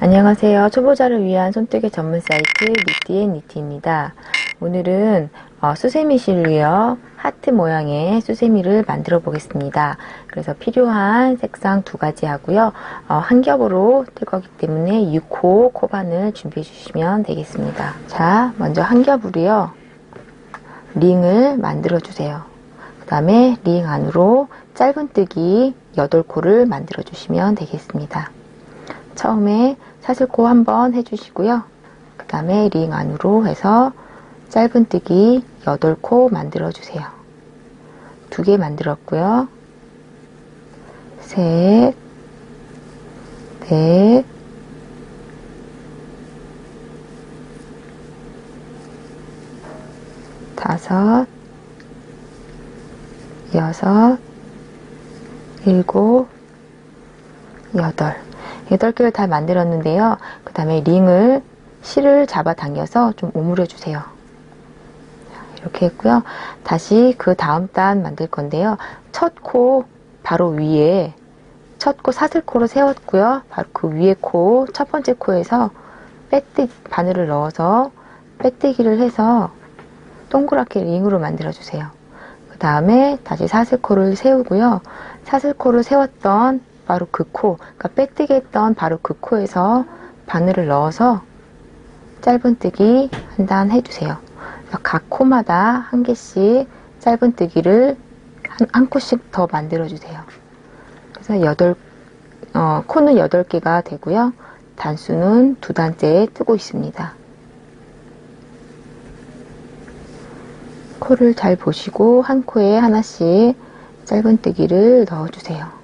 안녕하세요. 초보자를 위한 손뜨개 전문 사이트 니티앤니티입니다. 오늘은 수세미 실로요 하트 모양의 수세미를 만들어 보겠습니다. 그래서 필요한 색상 2가지 하고요. 한 겹으로 뜰 거기 때문에 6호 코바늘 준비해 주시면 되겠습니다. 자, 먼저 한 겹으로요 링을 만들어 주세요. 그 다음에 링 안으로 짧은뜨기 8코를 만들어 주시면 되겠습니다. 처음에 사슬코 한번 해주시고요. 그 다음에 링 안으로 해서 짧은뜨기 8코 만들어 주세요. 2개 만들었고요. 셋, 넷, 다섯, 여섯, 일곱, 여덟. 8개를 다 만들었는데요. 그 다음에 링을 실을 잡아 당겨서 좀 오므려 주세요. 이렇게 했고요. 다시 그 다음 단 만들 건데요. 첫 코 바로 위에 첫 코 사슬코로 세웠고요. 바로 그 위에 코 첫 번째 코에서 빼뜨기 바늘을 넣어서 빼뜨기를 해서 동그랗게 링으로 만들어 주세요. 그 다음에 다시 사슬코를 세우고요. 사슬코를 세웠던 바로 그 코, 그러니까 빼뜨기 했던 바로 그 코에서 바늘을 넣어서 짧은뜨기 한 단 해주세요. 각 코마다 한 개씩 짧은뜨기를 한 코씩 더 만들어 주세요. 그래서 코는 8개가 되고요. 단수는 2단째에 뜨고 있습니다. 코를 잘 보시고 한 코에 하나씩 짧은뜨기를 넣어주세요.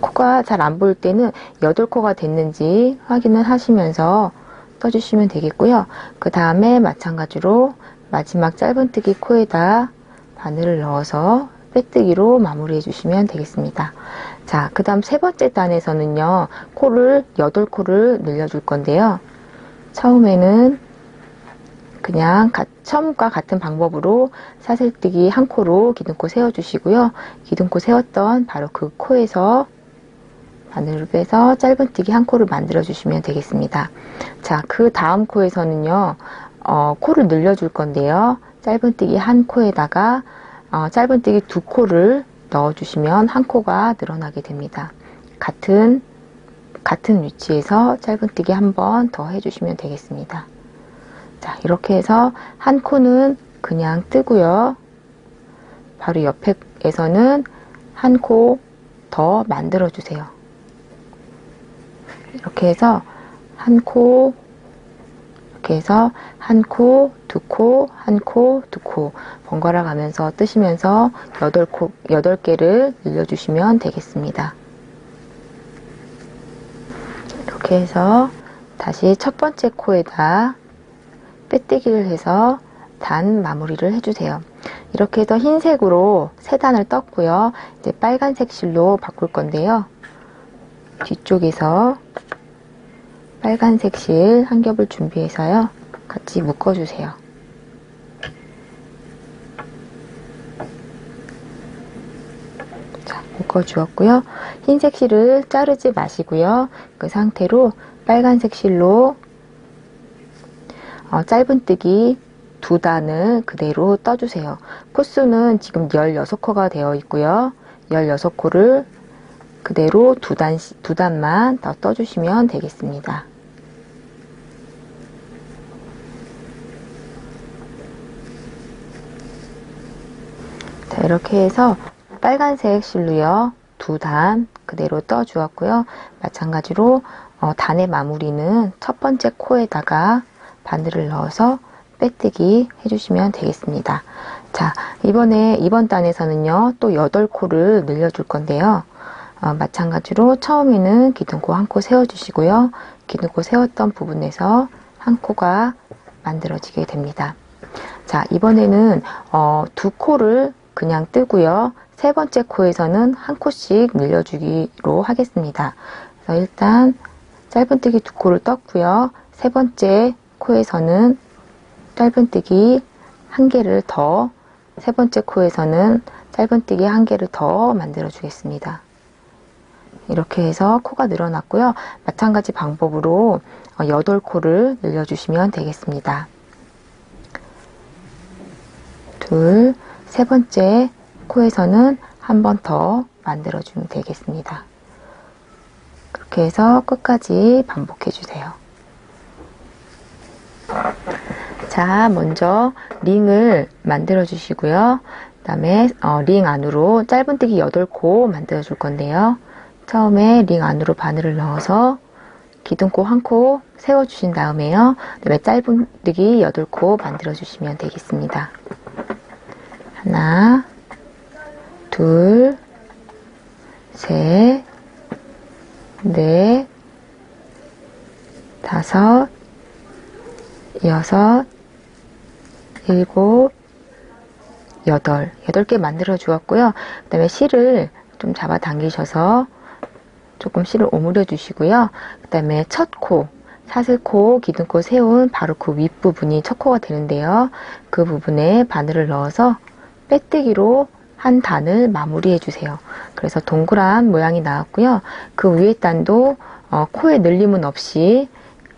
코가 잘 안 보일 때는 8코가 됐는지 확인을 하시면서 떠주시면 되겠고요. 그 다음에 마찬가지로 마지막 짧은뜨기 코에다 바늘을 넣어서 빼뜨기로 마무리 해주시면 되겠습니다. 자, 그 다음 3번째 단에서는요, 코를 8코를 늘려줄 건데요. 처음에는 그냥 처음과 같은 방법으로 사슬뜨기 한 코로 기둥코 세워주시고요. 기둥코 세웠던 바로 그 코에서 바늘을 빼서 짧은뜨기 한 코를 만들어 주시면 되겠습니다. 자, 그 다음 코에서는요, 코를 늘려줄 건데요. 짧은뜨기 한 코에다가 짧은뜨기 2코를 넣어주시면 한 코가 늘어나게 됩니다. 같은 위치에서 짧은뜨기 한 번 더 해주시면 되겠습니다. 자, 이렇게 해서 한 코는 그냥 뜨고요. 바로 옆에서는 한 코 더 만들어 주세요. 이렇게 해서 한 코, 이렇게 해서 한 코, 2코, 한 코, 2코 번갈아 가면서 뜨시면서 8개를 늘려주시면 되겠습니다. 이렇게 해서 다시 첫 번째 코에다 빼뜨기를 해서 단 마무리를 해주세요. 이렇게 해서 흰색으로 3단을 떴고요. 이제 빨간색 실로 바꿀 건데요. 뒤쪽에서 빨간색 실 한 겹을 준비해서요. 같이 묶어주세요. 자, 묶어주었고요. 흰색 실을 자르지 마시고요. 그 상태로 빨간색 실로 짧은뜨기 2단을 그대로 떠주세요. 코수는 지금 16코가 되어 있고요. 16코를 그대로 2단만 더 떠주시면 되겠습니다. 자, 이렇게 해서 빨간색 실로요. 2단 그대로 떠주었고요. 마찬가지로 단의 마무리는 첫 번째 코에다가 바늘을 넣어서 빼뜨기 해주시면 되겠습니다. 자, 이번 단에서는요, 또 8코를 늘려줄 건데요. 마찬가지로 처음에는 기둥코 한 코 세워주시고요. 기둥코 세웠던 부분에서 한 코가 만들어지게 됩니다. 자, 이번에는 2코를 그냥 뜨고요. 3번째 코에서는 한 코씩 늘려주기로 하겠습니다. 그래서 일단 짧은뜨기 2코를 떴고요. 3번째 코에서는 짧은뜨기 1개를 더, 3번째 코에서는 짧은뜨기 1개를 더 만들어 주겠습니다. 이렇게 해서 코가 늘어났고요. 마찬가지 방법으로 8코를 늘려주시면 되겠습니다. 둘, 세 번째 코에서는 한 번 더 만들어주면 되겠습니다. 그렇게 해서 끝까지 반복해주세요. 자, 먼저 링을 만들어 주시고요. 그 다음에 링 안으로 짧은뜨기 8코 만들어 줄 건데요. 처음에 링 안으로 바늘을 넣어서 기둥코 1코 세워 주신 다음에요. 그 다음에 짧은뜨기 8코 만들어 주시면 되겠습니다. 하나, 둘, 셋, 넷, 다섯, 여섯, 일곱, 8개 만들어 주었고요. 그 다음에 실을 좀 잡아 당기셔서 조금 실을 오므려 주시고요. 그 다음에 첫 코, 사슬코, 기둥코 세운 바로 그 윗부분이 첫 코가 되는데요. 그 부분에 바늘을 넣어서 빼뜨기로 한 단을 마무리해 주세요. 그래서 동그란 모양이 나왔고요. 그 위에 단도 코에 늘림은 없이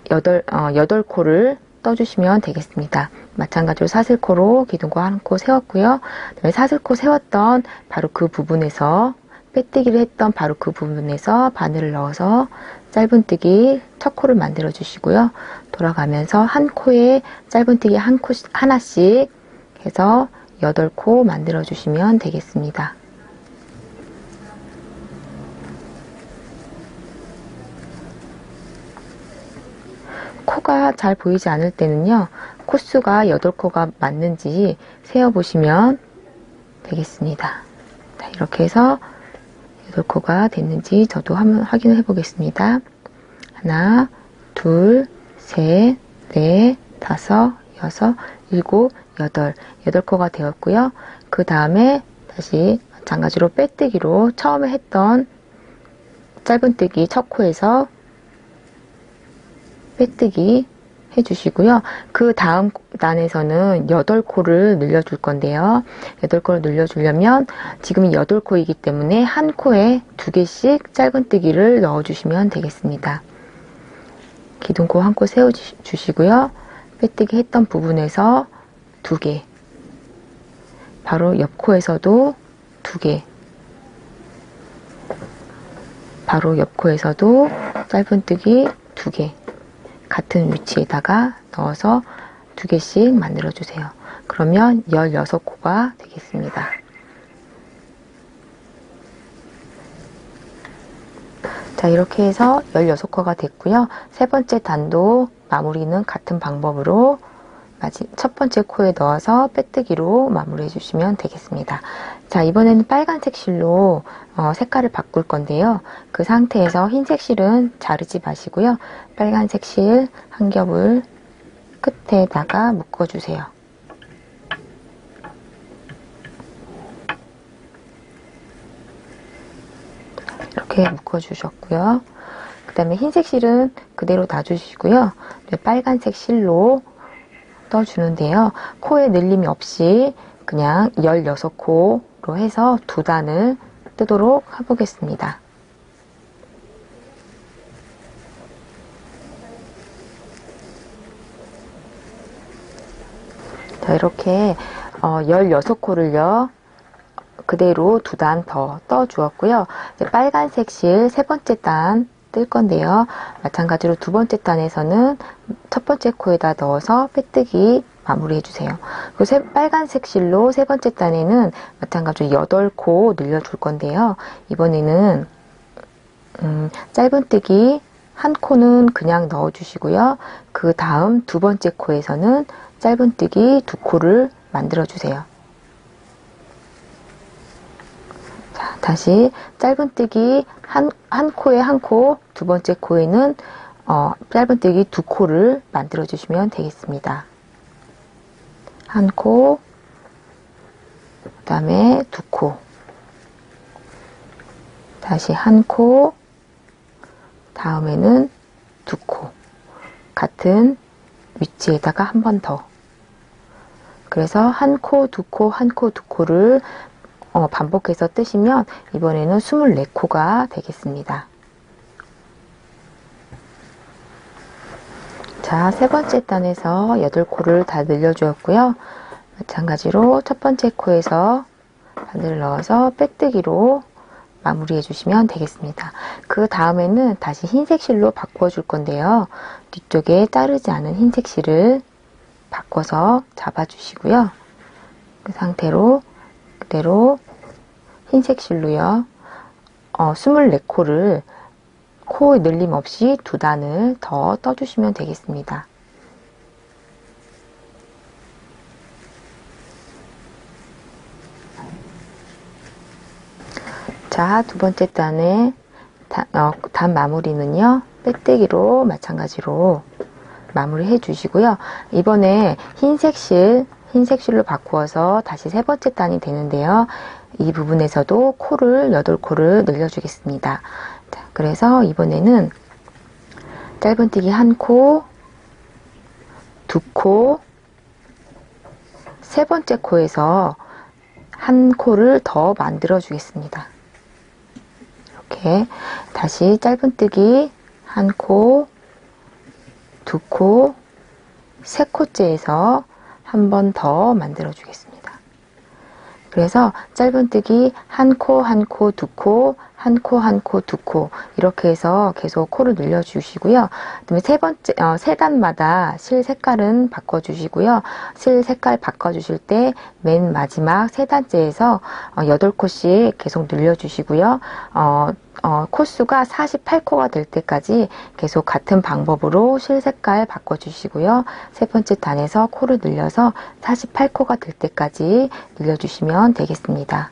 8코를 떠주시면 되겠습니다. 마찬가지로 사슬코로 기둥코 1코 세웠고요. 그다음에 사슬코 세웠던 바로 그 부분에서 빼뜨기를 했던 바로 그 부분에서 바늘을 넣어서 짧은뜨기 첫 코를 만들어 주시고요. 돌아가면서 한 코에 짧은뜨기 하나씩 해서 8코 만들어 주시면 되겠습니다. 코가 잘 보이지 않을 때는요, 코수가 8코가 맞는지 세어보시면 되겠습니다. 자, 이렇게 해서 8코가 됐는지 저도 한번 확인해 보겠습니다. 하나, 둘, 셋, 넷, 다섯, 여섯, 일곱, 8코가 되었고요. 그 다음에 다시 마찬가지로 빼뜨기로 처음에 했던 짧은뜨기 첫 코에서 빼뜨기 해주시고요. 그 다음 단에서는 8코를 늘려줄 건데요. 8코를 늘려주려면 지금이 8코이기 때문에 한 코에 2개씩 짧은뜨기를 넣어주시면 되겠습니다. 기둥코 1코 세워주시고요. 빼뜨기 했던 부분에서 2개, 바로 옆 코에서도 2개, 바로 옆 코에서도 짧은뜨기 2개, 같은 위치에다가 넣어서 2개씩 만들어 주세요. 그러면 16코가 되겠습니다. 자, 이렇게 해서 16코가 됐고요. 세 번째 단도 마무리는 같은 방법으로 첫 번째 코에 넣어서 빼뜨기로 마무리해 주시면 되겠습니다. 자, 이번에는 빨간색 실로 색깔을 바꿀 건데요. 그 상태에서 흰색 실은 자르지 마시고요. 빨간색 실 한 겹을 끝에다가 묶어주세요. 이렇게 묶어주셨고요. 그 다음에 흰색 실은 그대로 놔주시고요. 빨간색 실로 떠주는데요. 코에 늘림이 없이 그냥 16코로 해서 2단을 뜨도록 해보겠습니다. 자, 이렇게 16코를요. 그대로 2단 더 떠 주었고요. 이제 빨간색 실 세 번째 단 뜰 건데요. 마찬가지로 두 번째 단에서는 첫 번째 코에다 넣어서 빼뜨기 마무리 해주세요. 그리고 빨간색 실로 세 번째 단에는 마찬가지로 8코 늘려줄 건데요. 이번에는 짧은뜨기 한 코는 그냥 넣어주시고요. 그 다음 두 번째 코에서는 짧은뜨기 2코를 만들어주세요. 자, 다시 짧은뜨기 한 코에 한 코, 두 번째 코에는 짧은뜨기 2코를 만들어 주시면 되겠습니다. 한 코, 그 다음에 2코, 다시 한 코, 다음에는 2코, 같은 위치에다가 한 번 더. 그래서 한 코, 2코, 한 코, 2코를 반복해서 뜨시면 이번에는 24코가 되겠습니다. 자, 세 번째 단에서 8코를 다 늘려주었고요. 마찬가지로 첫 번째 코에서 바늘을 넣어서 빼뜨기로 마무리해 주시면 되겠습니다. 그 다음에는 다시 흰색 실로 바꿔 줄 건데요. 뒤쪽에 자르지 않은 흰색 실을 바꿔서 잡아 주시고요. 그 상태로 그대로 흰색 실로요. 24코를 코 늘림 없이 2단을 더 떠주시면 되겠습니다. 자, 두 번째 단의 단 마무리는요, 빼뜨기로 마찬가지로 마무리 해 주시고요. 이번에 흰색 실로 바꾸어서 다시 세 번째 단이 되는데요. 이 부분에서도 코를 8코를 늘려주겠습니다. 자, 그래서 이번에는 짧은뜨기 1코, 2코, 세 번째 코에서 1코를 더 만들어 주겠습니다. 이렇게 다시 짧은뜨기 1코, 2코, 3코째에서 한 번 더 만들어 주겠습니다. 그래서 짧은뜨기 1코, 1코, 2코, 1코, 1코, 2코 이렇게 해서 계속 코를 늘려주시고요. 그다음에 세 단마다 실 색깔은 바꿔주시고요. 실 색깔 바꿔주실 때 맨 마지막 세 단째에서 8코씩 계속 늘려주시고요. 코수가 48코가 될 때까지 계속 같은 방법으로 실 색깔 바꿔주시고요. 세 번째 단에서 코를 늘려서 48코가 될 때까지 늘려주시면 되겠습니다.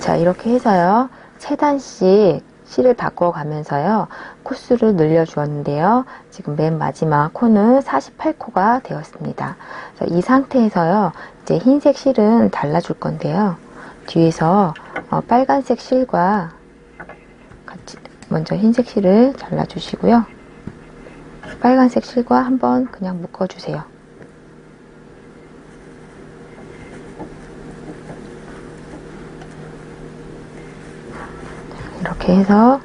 자, 이렇게 해서요. 3단씩 실을 바꿔가면서요. 코수를 늘려주었는데요. 지금 맨 마지막 코는 48코가 되었습니다. 이 상태에서요. 이제 흰색 실은 달라줄 건데요. 뒤에서 빨간색 실과 같이 먼저 흰색 실을 잘라주시고요. 빨간색 실과 한번 그냥 묶어주세요. 이렇게 해서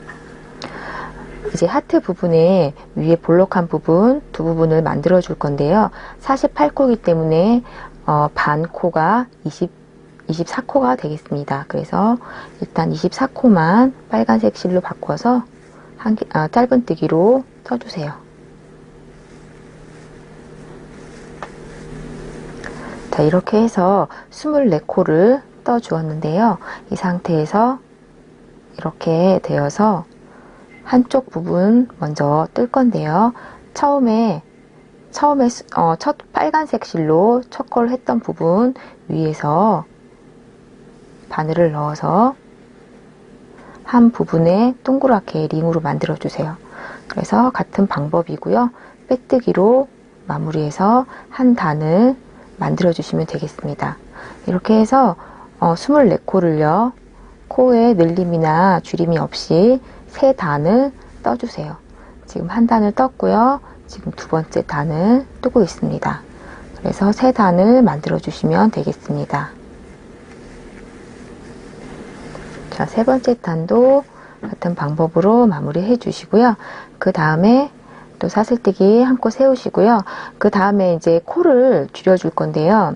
이제 하트 부분에 위에 볼록한 부분 두 부분을 만들어 줄 건데요. 48코이기 때문에 반 코가 24코가 되겠습니다. 그래서 일단 24코만 빨간색 실로 바꿔서 짧은뜨기로 떠주세요. 자, 이렇게 해서 24코를 떠 주었는데요. 이 상태에서 이렇게 되어서 한쪽 부분 먼저 뜰 건데요. 처음에 첫 빨간색 실로 첫 걸 했던 부분 위에서 바늘을 넣어서 한 부분에 동그랗게 링으로 만들어 주세요. 그래서 같은 방법이고요. 빼뜨기로 마무리해서 한 단을 만들어 주시면 되겠습니다. 이렇게 해서 24코를요. 코에 늘림이나 줄임이 없이 3단을 떠주세요. 지금 한 단을 떴고요. 지금 두 번째 단을 뜨고 있습니다. 그래서 3단을 만들어 주시면 되겠습니다. 자, 세 번째 단도 같은 방법으로 마무리 해 주시고요. 그 다음에 또 사슬뜨기 1코 세우시고요. 그 다음에 이제 코를 줄여줄 건데요.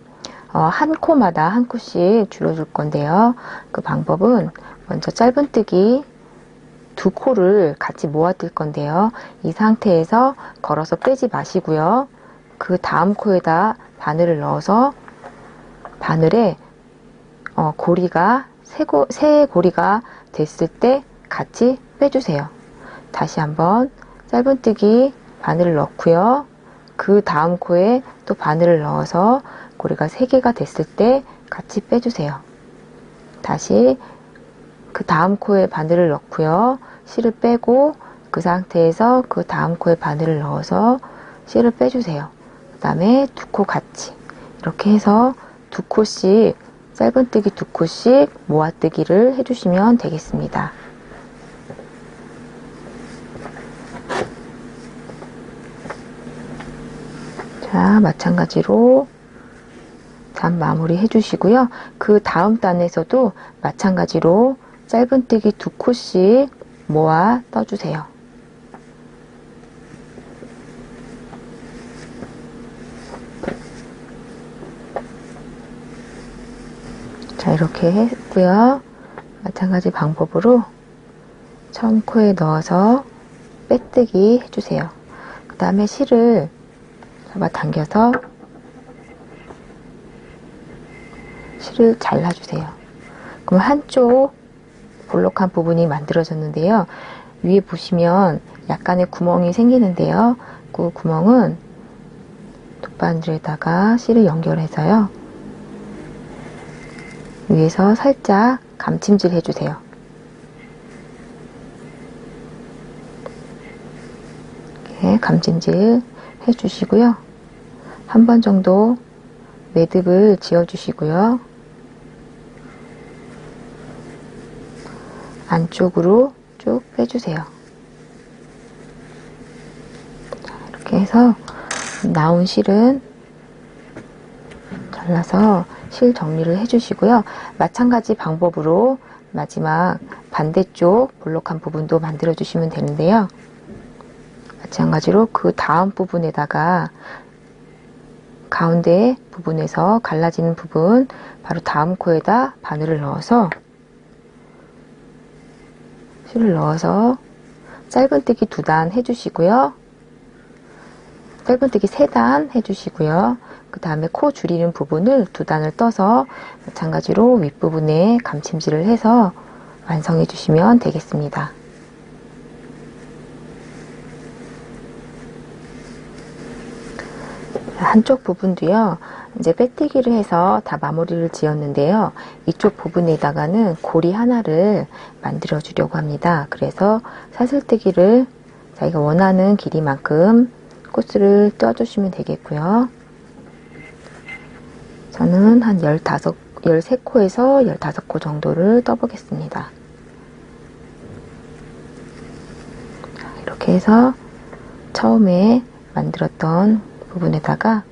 한 코마다 1코씩 줄여줄 건데요. 그 방법은 먼저 짧은뜨기 2코를 같이 모아 뜰 건데요. 이 상태에서 걸어서 빼지 마시고요. 그 다음 코에다 바늘을 넣어서 바늘에 고리가 세 고리가 됐을 때 같이 빼주세요. 다시 한번 짧은뜨기 바늘을 넣고요. 그 다음 코에 또 바늘을 넣어서 고리가 3개가 됐을 때 같이 빼주세요. 다시 그 다음 코에 바늘을 넣고요. 실을 빼고 그 상태에서 그 다음 코에 바늘을 넣어서 실을 빼주세요. 그 다음에 2코 같이 이렇게 해서 2코씩 짧은뜨기 2코씩 모아뜨기를 해주시면 되겠습니다. 자, 마찬가지로 단 마무리 해주시고요. 그 다음 단에서도 마찬가지로 짧은뜨기 2코씩 모아 떠주세요. 자, 이렇게 했고요. 마찬가지 방법으로 처음 코에 넣어서 빼뜨기 해주세요. 그 다음에 실을 잡아당겨서 실을 잘라주세요. 그럼 한쪽 볼록한 부분이 만들어졌는데요. 위에 보시면 약간의 구멍이 생기는데요. 그 구멍은 돗바늘에다가 실을 연결해서요. 위에서 살짝 감침질 해주세요. 이렇게 감침질 해주시고요. 한 번 정도 매듭을 지어주시고요. 안쪽으로 쭉 빼주세요. 자, 이렇게 해서 나온 실은 잘라서 실 정리를 해주시고요. 마찬가지 방법으로 마지막 반대쪽 볼록한 부분도 만들어 주시면 되는데요. 마찬가지로 그 다음 부분에다가 가운데 부분에서 갈라지는 부분 바로 다음 코에다 바늘을 넣어서 실을 넣어서 짧은뜨기 2단 해주시고요. 짧은뜨기 3단 해주시고요. 그 다음에 코 줄이는 부분을 2단을 떠서 마찬가지로 윗부분에 감침질을 해서 완성해 주시면 되겠습니다. 한쪽 부분도요, 이제 빼뜨기를 해서 다 마무리를 지었는데요. 이쪽 부분에다가는 고리 하나를 만들어 주려고 합니다. 그래서 사슬뜨기를 자기가 원하는 길이만큼 코스를 떠주시면 되겠고요. 저는 한 13코에서 15코 정도를 떠보겠습니다. 이렇게 해서 처음에 만들었던 부분에다가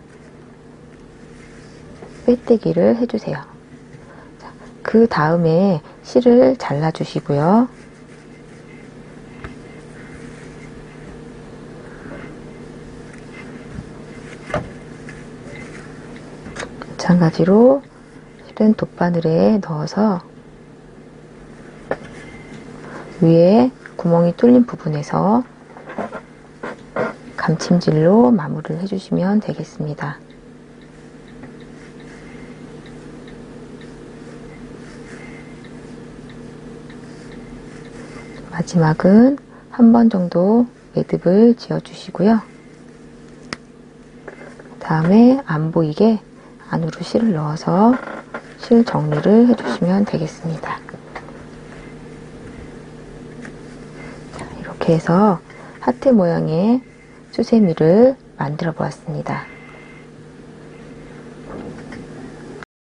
빼뜨기를 해주세요. 그 다음에 실을 잘라주시고요. 마찬가지로 실은 돗바늘에 넣어서 위에 구멍이 뚫린 부분에서 감침질로 마무리를 해주시면 되겠습니다. 마지막은 한 번 정도 매듭을 지어 주시고요. 다음에 안 보이게 안으로 실을 넣어서 실 정리를 해주시면 되겠습니다. 자, 이렇게 해서 하트 모양의 수세미를 만들어 보았습니다.